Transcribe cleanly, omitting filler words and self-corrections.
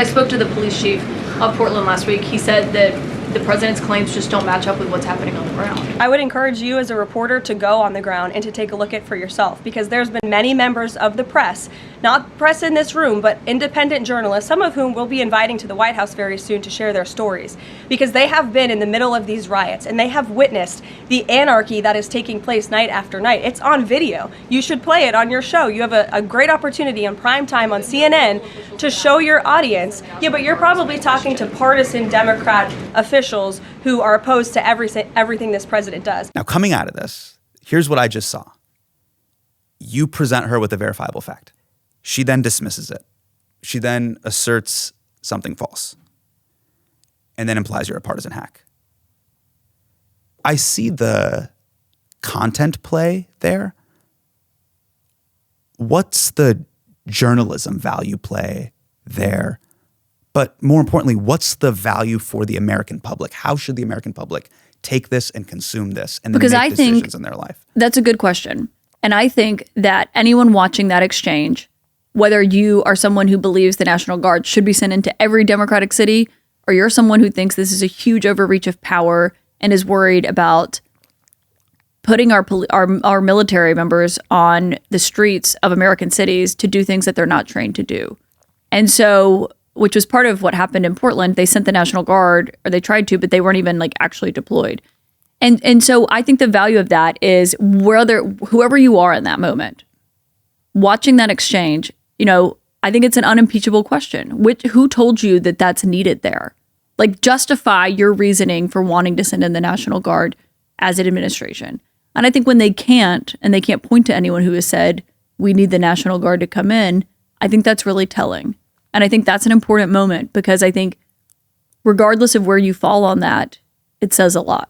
I spoke to the police chief of Portland last week. He said that the president's claims just don't match up with what's happening on the ground. I would encourage you as a reporter to go on the ground and to take a look at it for yourself, because there's been many members of the press, not press in this room, but independent journalists, some of whom we'll be inviting to the White House very soon to share their stories, because they have been in the middle of these riots and they have witnessed the anarchy that is taking place night after night. It's on video. You should play it on your show. You have a great opportunity on prime time on CNN to show your audience. Yeah, but you're probably talking to partisan Democrat officials who are opposed to everything this president does. Now, coming out of this, here's what I just saw. You present her with a verifiable fact. She then dismisses it. She then asserts something false and then implies you're a partisan hack. I see the content play there. What's the journalism value play there? But more importantly, what's the value for the American public? How should the American public take this and consume this and then make decisions in their life? That's a good question. And I think that anyone watching that exchange, whether you are someone who believes the National Guard should be sent into every Democratic city, or you're someone who thinks this is a huge overreach of power and is worried about putting our military members on the streets of American cities to do things that they're not trained to do. And so, which was part of what happened in Portland. They sent the National Guard, or they tried to, but they weren't even like actually deployed. And so I think the value of that is whoever you are in that moment, watching that exchange, I think it's an unimpeachable question. Who told you that that's needed there? Like, justify your reasoning for wanting to send in the National Guard as an administration. And I think when they can't, and they can't point to anyone who has said, we need the National Guard to come in, I think that's really telling. And I think that's an important moment, because I think regardless of where you fall on that, it says a lot.